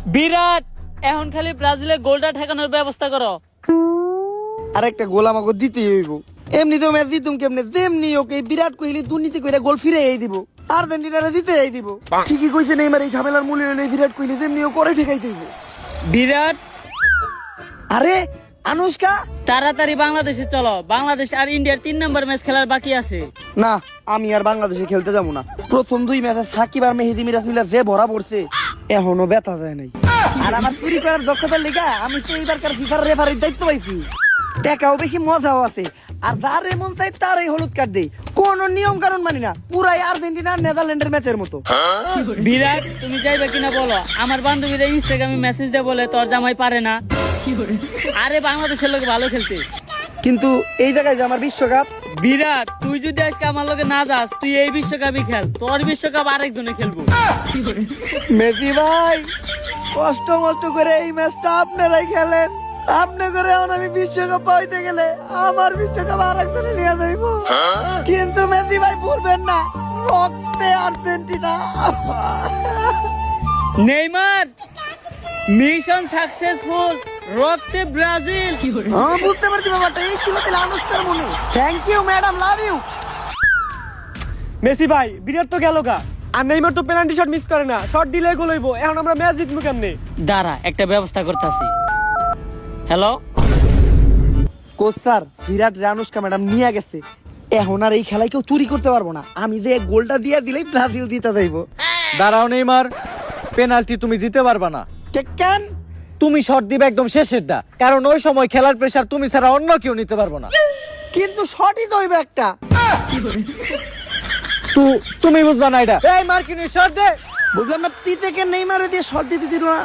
বিরাট এখন খালি ব্রাজিলের গোলটা ঠেকানোর ব্যবস্থা করো। আর একটা গোল আমাকে দিতেই হইব। এমনি তো ম্যাচ দিতুম কেমনে, যেমনি ওকে বিরাট কোহলি দুর্নীতি করে গোল ফিরে দিব, আর্জেন্টিনারে দিতে দিব। ঠিকই কইছে নেইমার, এই ঝামেলার মূলে হইলে বিরাট কোহলি যেমনি ও করে ঠেকাইতে হইব। বিরাট আরে আনুষ্কা, তাড়াতাড়ি বাংলাদেশে চলো, বাংলাদেশ আর ইন্ডিয়ার 3 নম্বর ম্যাচ খেলার বাকি আছে। না আমি আর বাংলাদেশে খেলতে যাবো না। প্রথম 2 ম্যাচে সাকিব আর মেহেদী মিরাজ মিলা যে ভরা পড়ছে, এখনো ব্যথা যায় নাই। আর আমার চুরি করার দক্ষতার লেগা আমি তো এইবারকার ফিফার রেফারির দায়িত্ব পাইছি। টাকাও বেশি, মজাও আছে। আর যার এমন চাই তার এই হলুদ কার্ড দেই, কোন নিয়ম কানুন মানি না, পুরাই আর্জেন্টিনা নেদারল্যান্ডের ম্যাচের মতো। বিরাট তুমি যাইবে কিনা বলো? আমার বান্ধবীরা ইনস্টাগ্রামে মেসেজ দিয়ে বলে তোর জামাই পারে না। আরে বাংলাদেশের লোক ভালো খেলতে, কিন্তু এই জায়গায় যে আমার বিশ্বকাপ। বিরাট তুই যদি আজকে আমার লোকে না যাস, তুই এই বিশ্বকাপই খেল, তোর বিশ্বকাপ আরেকজনে খেলবো। মেসি ভাই, কষ্ট মষ্ট করে এই ম্যাচটা আপনারাই খেলেন। আপনি করে এখন আমি বিশ্বকাপ পাইতে গেলে আমার বিশ্বকাপ আরেকজনে নিয়ে যাইব। কিন্তু মেসি ভাই ভুলবেন না, রক্তে আর্জেন্টিনা। নেইমার মিশন সাকসেসফুল, রক্তে ব্রাজিল। হ্যাঁ বুঝতে পারছি ব্যাপারটা, এই ছিল তাহলে আনুষ্কার মনে। Thank you madam, love you. Messi ভাই বিরাট তো গেল গা, আর নেইমার তো পেনাল্টি শট মিস করে না, শট দিলে গোল হইব। এখন আমরা ম্যাচ জিতবো কেমনে? দাঁড়া একটা ব্যবস্থা করতেছি। হ্যালো কোচ স্যার, বিরাট আনুষ্কা ম্যাডাম নিয়ে গেছে। এখন আর এই খেলায় কেউ চুরি করতে পারবো না। আমি যে গোলটা দিয়ে দিলেই ব্রাজিল দিতে যাইব। দাঁড়াও নেইমার, পেনাল্টি তুমি দিতে পারবা না। কেন? তুমি শট দিবে একদম শেষেরটা, কারণ ওই সময় খেলার প্রেসার তুমি ছাড়া অন্য কেউ নিতে পারবো না। কিন্তু শটই তো হইবে একটা। তুমি বুঝবা না এটা। এই মার্কিনি শট দে। বুঝলাম না, তুই থেকে নেইমারে দিয়ে শট দিতে দিল না।